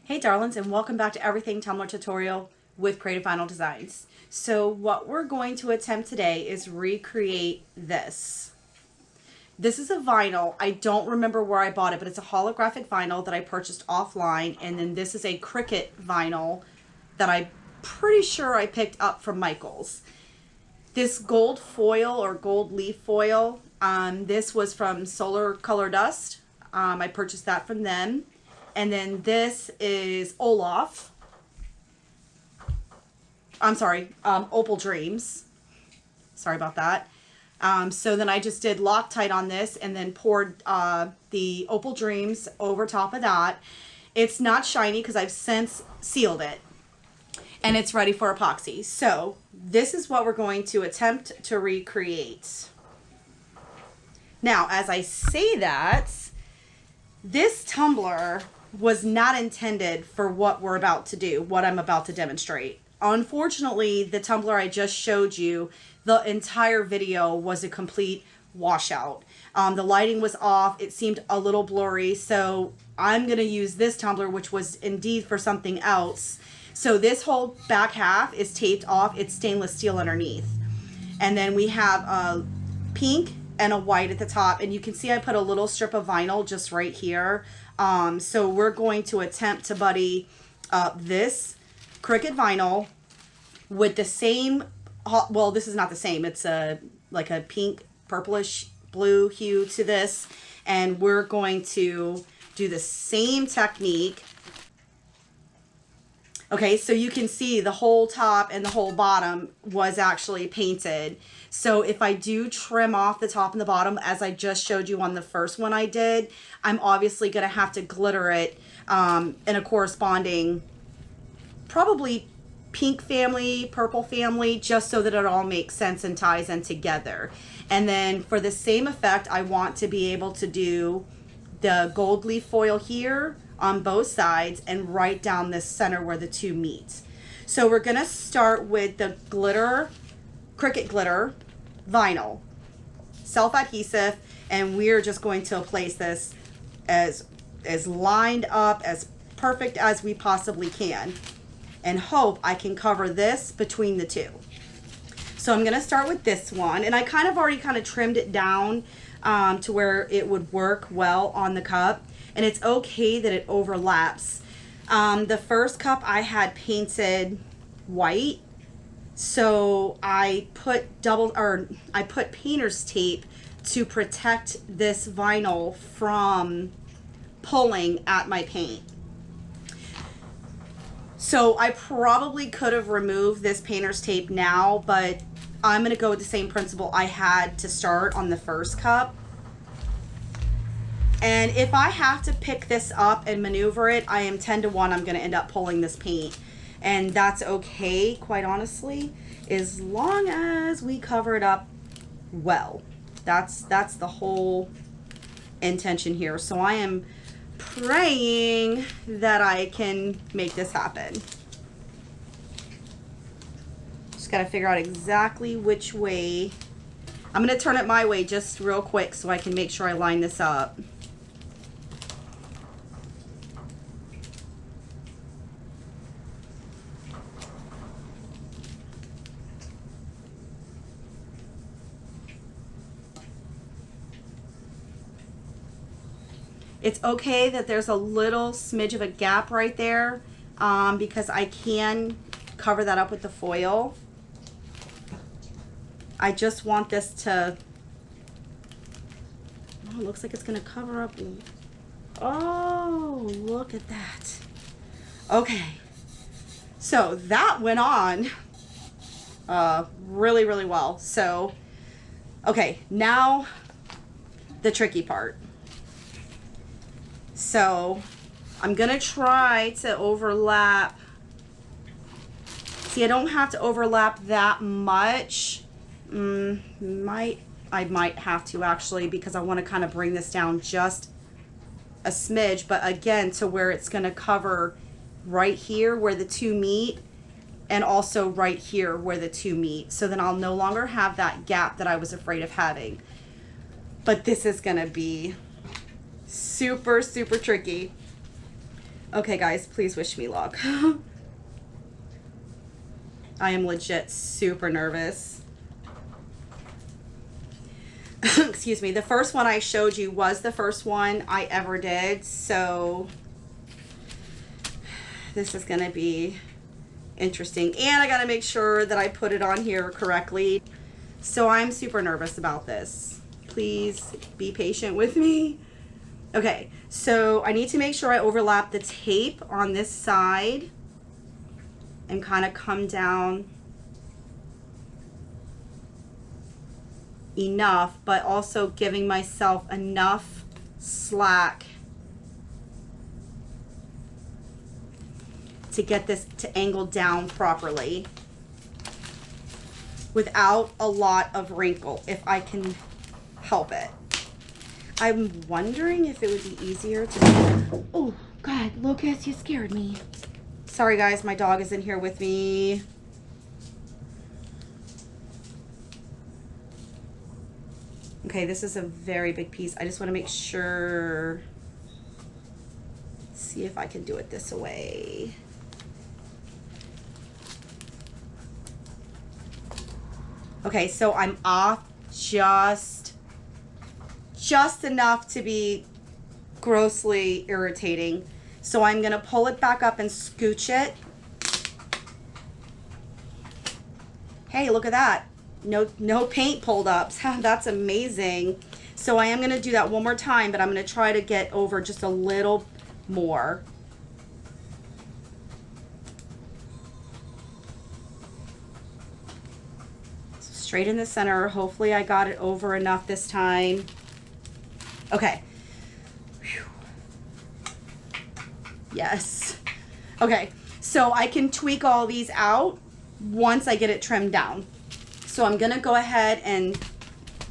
Hey darlings, and welcome back to Everything Tumbler Tutorial with Creative Vinyl Designs. So what we're going to attempt today is recreate this. This is a vinyl. I don't remember where I bought it, but it's a holographic vinyl that I purchased offline, and then this is a Cricut vinyl that I'm pretty sure I picked up from Michael's. This gold foil or gold leaf foil, this was from Solar Color Dust. I purchased that from them. And then this is Olaf. I'm sorry, Opal Dreams. Sorry about that. So then I just did Loctite on this and then poured the Opal Dreams over top of that. It's not shiny because I've since sealed it. And it's ready for epoxy. So this is what we're going to attempt to recreate. Now, as I say that, this tumbler was not intended for what we're about to do, what I'm about to demonstrate. Unfortunately, the tumbler I just showed you, the entire video was a complete washout. The lighting was off, it seemed a little blurry, so I'm gonna use this tumbler, which was indeed for something else. So this whole back half is taped off, it's stainless steel underneath. And then we have a pink and a white at the top, and you can see I put a little strip of vinyl just right here. So we're going to attempt to buddy this Cricut vinyl with the same, well, this is not the same, it's like a pink purplish blue hue to this, and we're going to do the same technique. Okay, so you can see the whole top and the whole bottom was actually painted. So if I do trim off the top and the bottom, as I just showed you on the first one I did, I'm obviously going to have to glitter it in a corresponding, probably pink family, purple family, just so that it all makes sense and ties in together. And then for the same effect, I want to be able to do the gold leaf foil here on both sides and right down this center where the two meet. So we're going to start with the glitter, Cricut glitter vinyl, self-adhesive, and we're just going to place this as lined up, as perfect as we possibly can, and hope I can cover this between the two. So I'm going to start with this one, and I already trimmed it down to where it would work well on the cup. And it's okay that it overlaps. The first cup I had painted white, so I put painter's tape to protect this vinyl from pulling at my paint. So I probably could have removed this painter's tape now, but I'm gonna go with the same principle I had to start on the first cup. And if I have to pick this up and maneuver it, I am 10 to 1 I'm going to end up pulling this paint. And that's okay, quite honestly, as long as we cover it up well. That's the whole intention here. So I am praying that I can make this happen. Just got to figure out exactly which way. I'm going to turn it my way just real quick so I can make sure I line this up. It's okay that there's a little smidge of a gap right there because I can cover that up with the foil. I just want this to, oh, it looks like it's going to cover up. Oh, look at that. Okay, so that went on really, really well. So, okay, now the tricky part. So I'm gonna try to overlap. See, I don't have to overlap that much. I might have to actually, because I want to kind of bring this down just a smidge, but again to where it's gonna cover right here where the two meet, and also right here where the two meet. So then I'll no longer have that gap that I was afraid of having. But this is gonna be super, super tricky. Okay, guys, please wish me luck. I am legit super nervous. Excuse me. The first one I showed you was the first one I ever did, so this is gonna be interesting. And I gotta make sure that I put it on here correctly. So I'm super nervous about this. Please be patient with me. Okay, so I need to make sure I overlap the tape on this side and kind of come down enough, but also giving myself enough slack to get this to angle down properly without a lot of wrinkle, if I can help it. I'm wondering if it would be easier to... Oh, God, Lucas, you scared me. Sorry, guys, my dog is in here with me. Okay, this is a very big piece. I just want to make sure... See if I can do it this way. Okay, so I'm off just enough to be grossly irritating. So I'm gonna pull it back up and scooch it. Hey, look at that. No paint pulled up. That's amazing. So I am gonna do that one more time, but I'm gonna try to get over just a little more. Straight in the center. Hopefully I got it over enough this time. Okay. Whew. Yes. Okay, so I can tweak all these out once I get it trimmed down. So I'm gonna go ahead and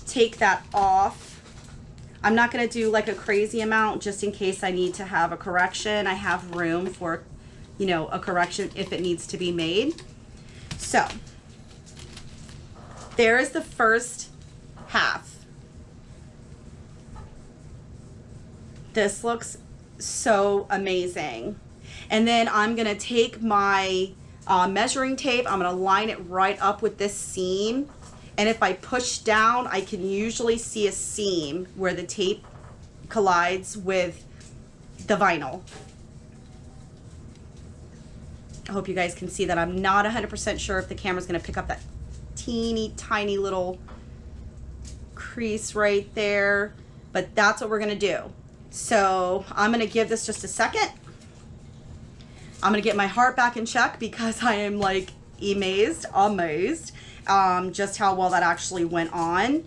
take that off. I'm not gonna do like a crazy amount just in case I need to have a correction. I have room for, you know, a correction if it needs to be made. So there is the first half. This looks so amazing. And then I'm gonna take my measuring tape, I'm gonna line it right up with this seam. And if I push down, I can usually see a seam where the tape collides with the vinyl. I hope you guys can see that. I'm not 100% sure if the camera's gonna pick up that teeny tiny little crease right there, but that's what we're gonna do. So I'm gonna give this just a second. I'm gonna get my heart back in check because I am like amazed just how well that actually went on.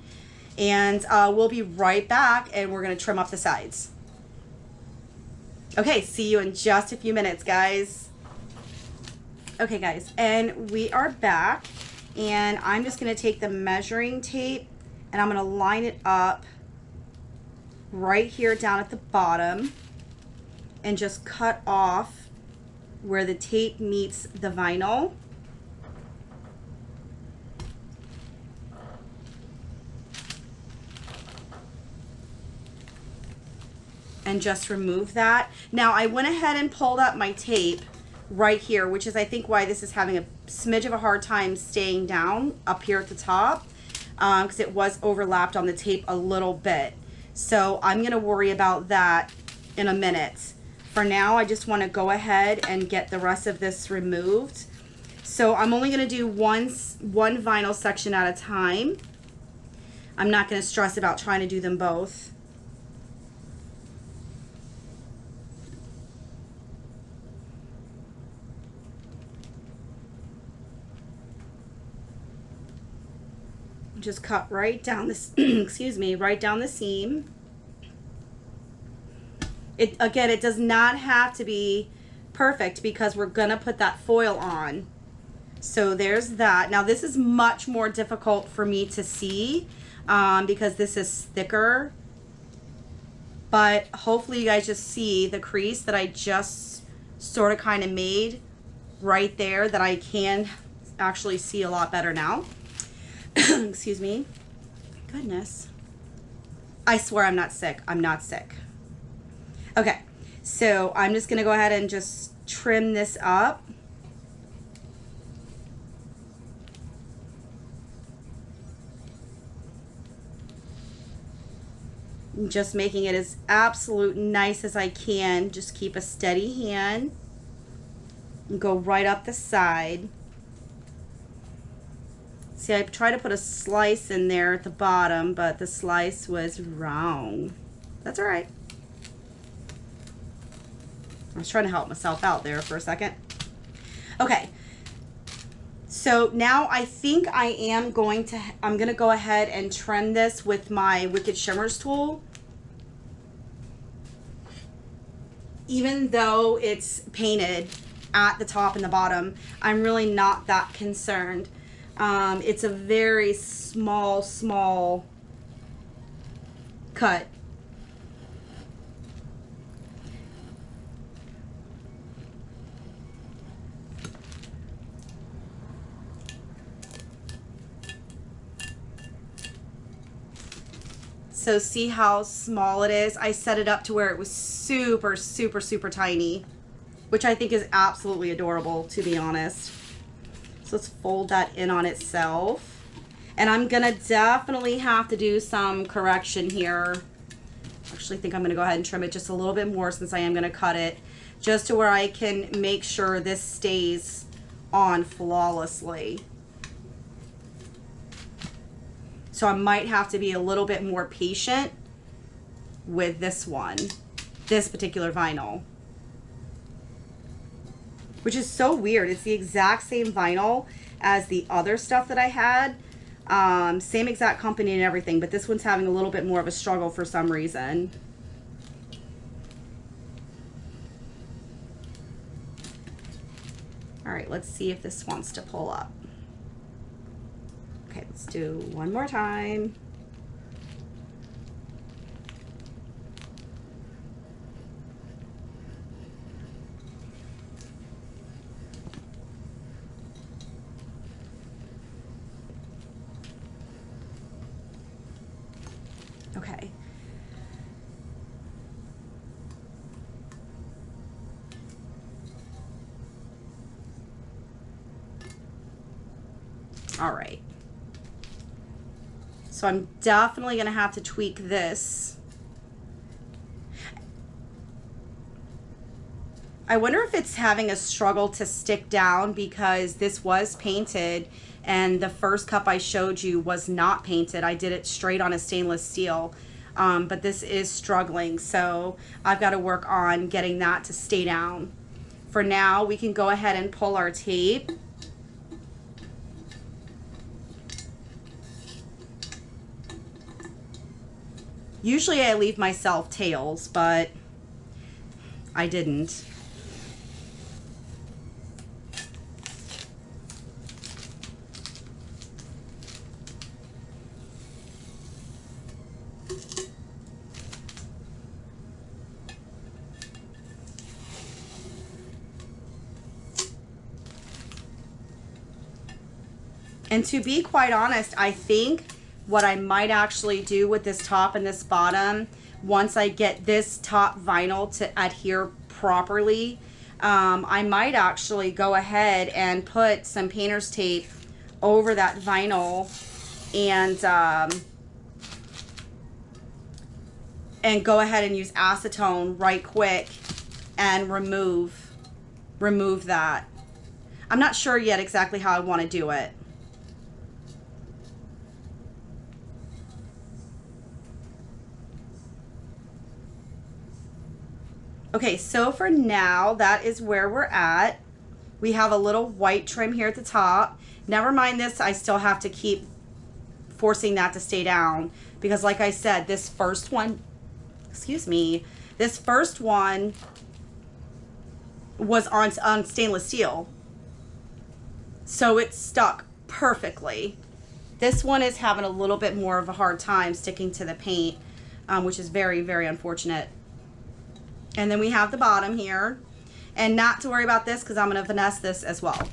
And we'll be right back and we're gonna trim up the sides. Okay, see you in just a few minutes, guys. Okay, guys, and we are back. And I'm just gonna take the measuring tape and I'm gonna line it up right here down at the bottom and just cut off where the tape meets the vinyl. And just remove that. Now I went ahead and pulled up my tape right here, which is I think why this is having a smidge of a hard time staying down up here at the top, because it was overlapped on the tape a little bit. So I'm gonna worry about that in a minute. For now, I just wanna go ahead and get the rest of this removed. So I'm only gonna do one vinyl section at a time. I'm not gonna stress about trying to do them both. Just cut right down this, excuse me, right down the seam. Again, it does not have to be perfect because we're gonna put that foil on. So there's that. Now this is much more difficult for me to see because this is thicker. But hopefully you guys just see the crease that I just sort of kind of made right there that I can actually see a lot better now. Excuse me. Goodness. I swear I'm not sick. I'm not sick. Okay. So I'm just going to go ahead and just trim this up. Just making it as absolute nice as I can. Just keep a steady hand and go right up the side. See, I tried to put a slice in there at the bottom, but the slice was wrong. That's all right. I was trying to help myself out there for a second. Okay. So now I think I'm going to go ahead and trim this with my Wicked Shimmers tool. Even though it's painted at the top and the bottom, I'm really not that concerned. It's a very small cut. So see how small it is? I set it up to where it was super tiny, which I think is absolutely adorable, to be honest. So let's fold that in on itself. And I'm gonna definitely have to do some correction here. Actually, I think I'm gonna go ahead and trim it just a little bit more since I am gonna cut it, just to where I can make sure this stays on flawlessly. So I might have to be a little bit more patient with this one, this particular vinyl. Which is so weird. It's the exact same vinyl as the other stuff that I had. Same exact company and everything, but this one's having a little bit more of a struggle for some reason. All right, let's see if this wants to pull up. Okay, let's do one more time. Okay. All right. So I'm definitely going to have to tweak this. I wonder if it's having a struggle to stick down because this was painted and the first cup I showed you was not painted. I did it straight on a stainless steel, but this is struggling. So I've got to work on getting that to stay down. For now, we can go ahead and pull our tape. Usually I leave myself tails, but I didn't. And to be quite honest, I think what I might actually do with this top and this bottom, once I get this top vinyl to adhere properly, I might actually go ahead and put some painter's tape over that vinyl and go ahead and use acetone right quick and remove that. I'm not sure yet exactly how I want to do it. Okay, so for now, that is where we're at. We have a little white trim here at the top. Never mind this, I still have to keep forcing that to stay down because like I said, this first one, this first one was on stainless steel. So it stuck perfectly. This one is having a little bit more of a hard time sticking to the paint, which is very, very unfortunate. And then we have the bottom here. And not to worry about this because I'm going to finesse this as well.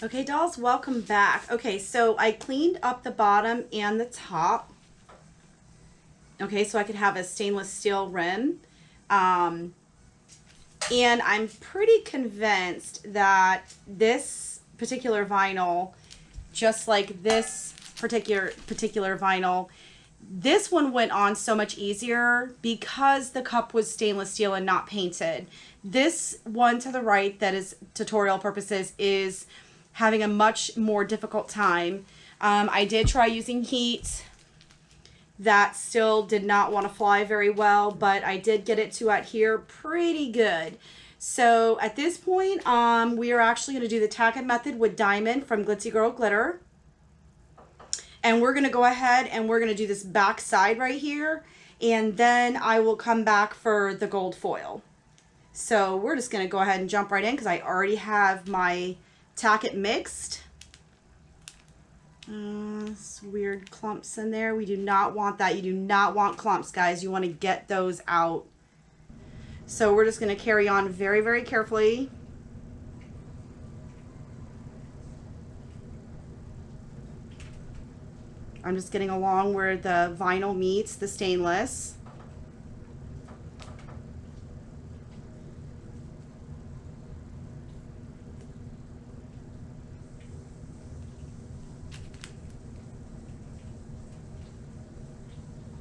Okay, dolls, welcome back. Okay, so I cleaned up the bottom and the top. Okay, so I could have a stainless steel rim. And I'm pretty convinced that this particular vinyl, just like this particular vinyl, this one went on so much easier because the cup was stainless steel and not painted. This one to the right that is tutorial purposes is having a much more difficult time. I did try using heat. That still did not want to fly very well, but I did get it to adhere pretty good. So at this point, we are actually going to do the Tacking Method with Diamond from Glitzy Girl Glitter. And we're going to go ahead and we're going to do this back side right here. And then I will come back for the gold foil. So we're just going to go ahead and jump right in because I already have my tack mixed. Weird clumps in there. We do not want that. You do not want clumps, guys. You want to get those out. So we're just going to carry on very, very carefully. I'm just getting along where the vinyl meets the stainless.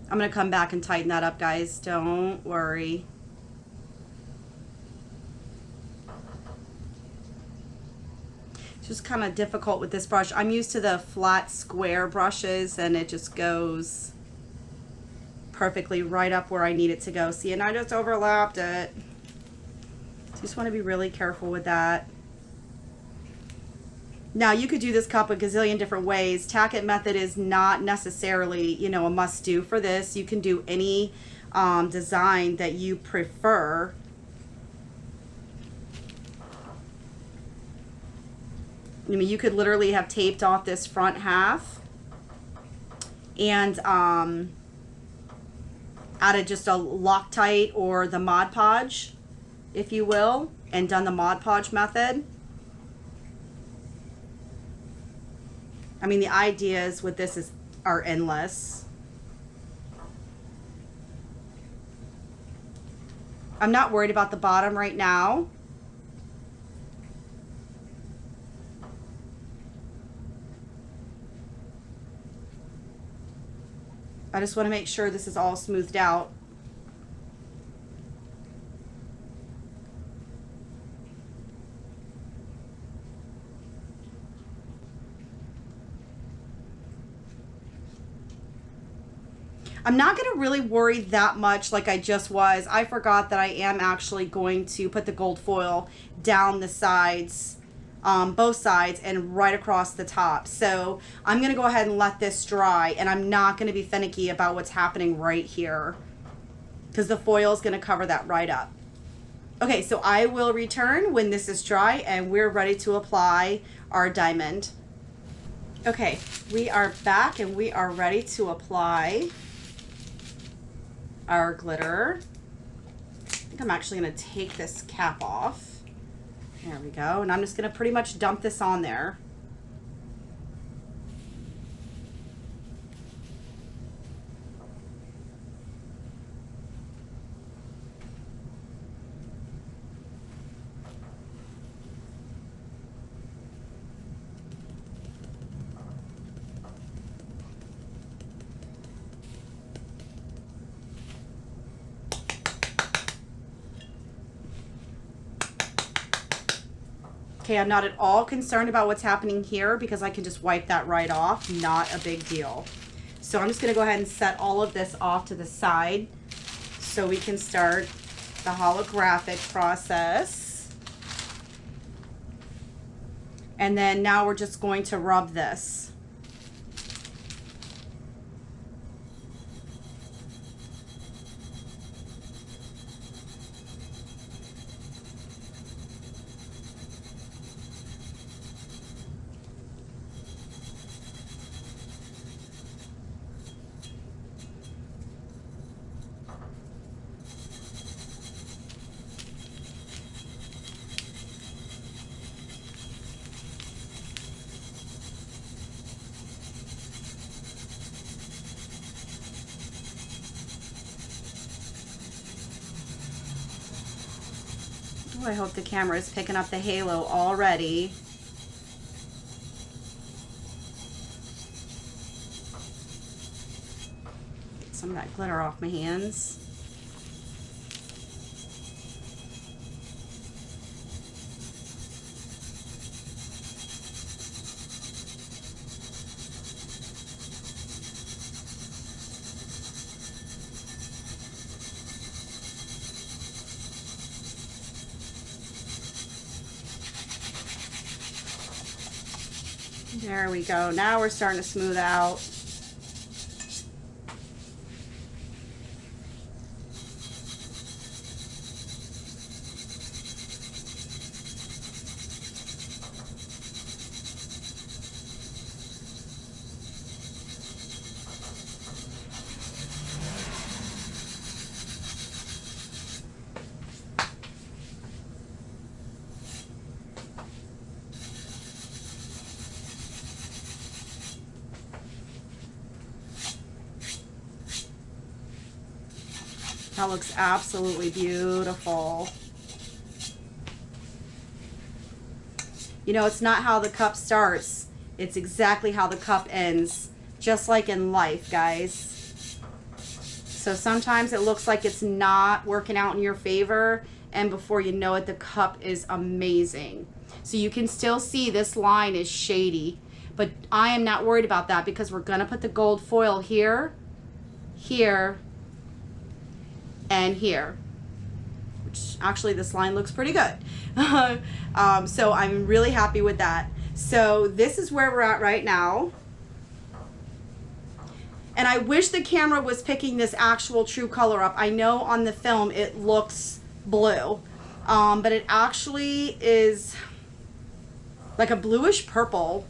I'm going to come back and tighten that up, guys. Don't worry. It's just kind of difficult with this brush. I'm used to the flat square brushes and it just goes perfectly right up where I need it to go. See, and I just overlapped it. So just want to be really careful with that. Now, you could do this cup a gazillion different ways. Tacking Method is not necessarily, you know, a must-do for this. You can do any design that you prefer. I mean, you could literally have taped off this front half and added just a Loctite or the Mod Podge, if you will, and done the Mod Podge method. I mean, the ideas with this are endless. I'm not worried about the bottom right now. I just want to make sure this is all smoothed out. I'm not going to really worry that much like I just was. I forgot that I am actually going to put the gold foil down the sides, both sides, and right across the top. So I'm going to go ahead and let this dry, and I'm not going to be finicky about what's happening right here because the foil is going to cover that right up. Okay, so I will return when this is dry and we're ready to apply our diamond. Okay, we are back and we are ready to apply our glitter. I think I'm actually going to take this cap off. There we go. And I'm just going to pretty much dump this on there. Okay, I'm not at all concerned about what's happening here because I can just wipe that right off. Not a big deal. So I'm just going to go ahead and set all of this off to the side so we can start the holographic process. And then now we're just going to rub this. Oh, I hope the camera is picking up the halo already. Get some of that glitter off my hands. There we go. Now we're starting to smooth out. That looks absolutely beautiful. You know, it's not how the cup starts, it's exactly how the cup ends, just like in life, guys. So sometimes it looks like it's not working out in your favor, and before you know it, the cup is amazing. So you can still see this line is shady, but I am not worried about that because we're gonna put the gold foil here, here, and here, which actually this line looks pretty good. So I'm really happy with that. So this is where we're at right now. And I wish the camera was picking this actual true color up. I know on the film it looks blue, but it actually is like a bluish purple.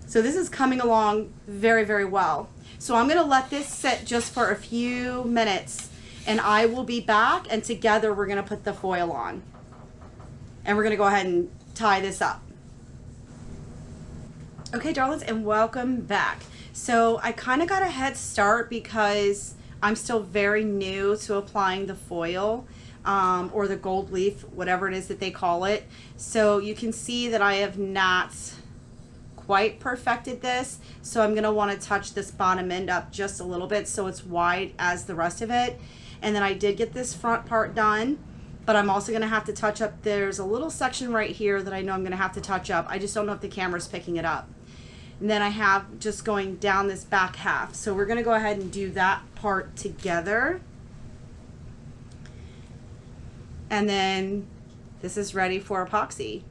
So this is coming along very, very well. So I'm gonna let this sit just for a few minutes and I will be back, and together we're gonna put the foil on. And we're gonna go ahead and tie this up. Okay, darlings, and welcome back. So I kind of got a head start because I'm still very new to applying the foil or the gold leaf, whatever it is that they call it. So you can see that I have not quite perfected this, so I'm going to want to touch this bottom end up just a little bit so it's wide as the rest of it. And then I did get this front part done, but I'm also going to have to touch up, there's a little section right here that I know I'm going to have to touch up. I just don't know if the camera's picking it up. And then I have just going down this back half, so we're going to go ahead and do that part together. And then this is ready for epoxy.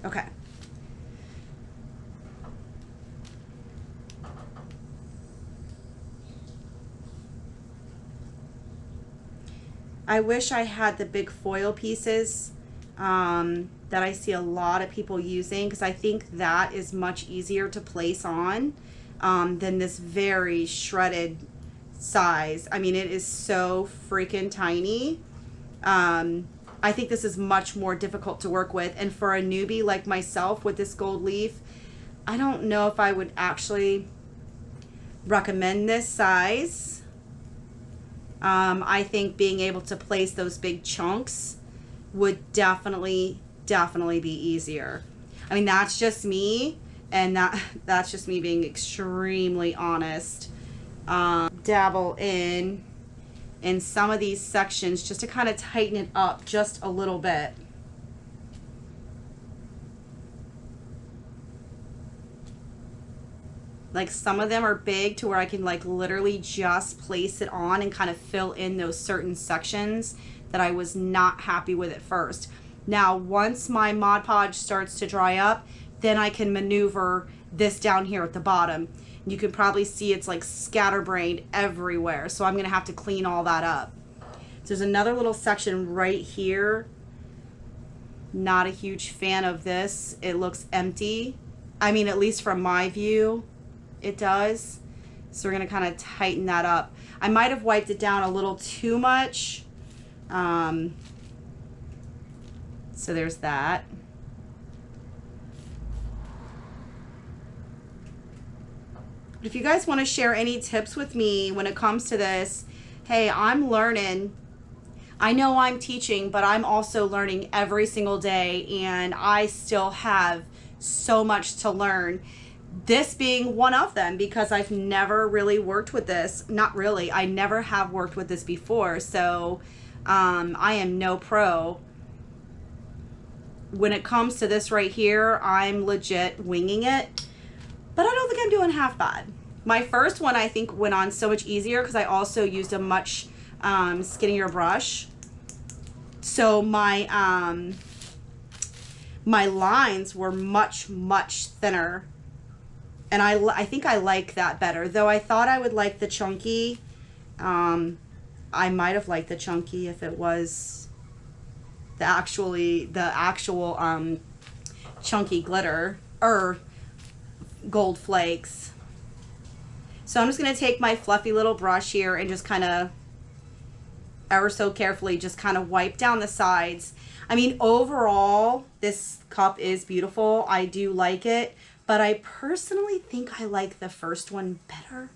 Okay. I wish I had the big foil pieces that I see a lot of people using, because I think that is much easier to place on than this very shredded size. I mean, it is so freaking tiny. I think this is much more difficult to work with, and for a newbie like myself with this gold leaf, I don't know if I would actually recommend this size. I think being able to place those big chunks would definitely be easier. I mean, that's just me, and that's just me being extremely honest. Dabble in some of these sections just to kind of tighten it up just a little bit. Like, some of them are big to where I can like literally just place it on and kind of fill in those certain sections that I was not happy with at first. Now, once my Mod Podge starts to dry up, then I can maneuver this down here at the bottom. You can probably see it's like scatterbrained everywhere, so I'm gonna have to clean all that up. So there's another little section right here. Not a huge fan of this. It looks empty. I mean, at least from my view, it does. So we're gonna kind of tighten that up. I might have wiped it down a little too much. So there's that. If you guys want to share any tips with me when it comes to this, hey, I'm learning. I know I'm teaching, but I'm also learning every single day, and I still have so much to learn. This being one of them, because I've never really worked with this. Not really. I never have worked with this before, so I am no pro. When it comes to this right here, I'm legit winging it, but I don't think I'm doing half bad. My first one, I think, went on so much easier because I also used a much skinnier brush. So my my lines were much thinner, and I think I like that better. Though I thought I would like the chunky. I might have liked the chunky if it was the actual chunky glitter or gold flakes. So I'm just gonna take my fluffy little brush here and just kind of ever so carefully just kind of wipe down the sides. I mean, overall, this cup is beautiful. I do like it, but I personally think I like the first one better.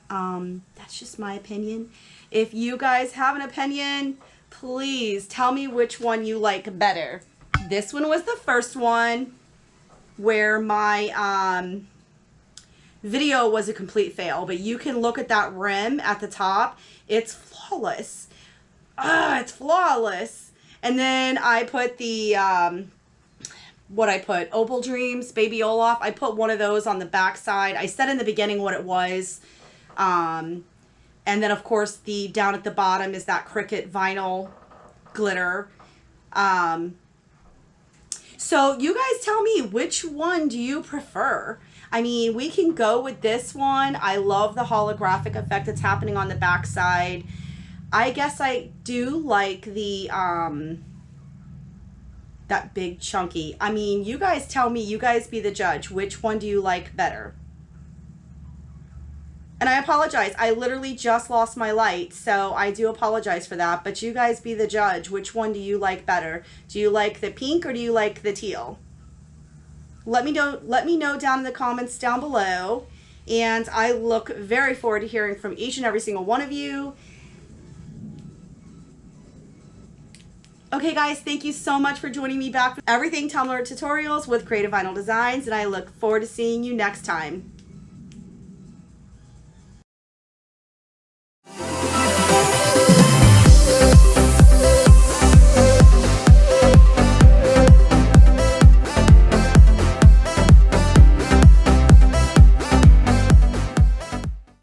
That's just my opinion. If you guys have an opinion, please tell me which one you like better. This one was the first one where my video was a complete fail, but you can look at that rim at the top. It's flawless. It's flawless. And then I put the what I put, Opal Dreams Baby Olaf. I put one of those on the back side. I said in the beginning what it was. And then of course the down at the bottom is that Cricut Vinyl glitter. So you guys tell me, which one do you prefer? I mean, we can go with this one. I love the holographic effect that's happening on the back side. I guess I do like the that big chunky. I mean, you guys tell me, you guys be the judge. Which one do you like better? And I apologize. I literally just lost my light, so I do apologize for that. But you guys be the judge. Which one do you like better? Do you like the pink or do you like the teal? Let me know down in the comments down below. And I look very forward to hearing from each and every single one of you. Okay guys, thank you so much for joining me back for everything Tumbler Tutorials with Creative Vinyl Designs, and I look forward to seeing you next time.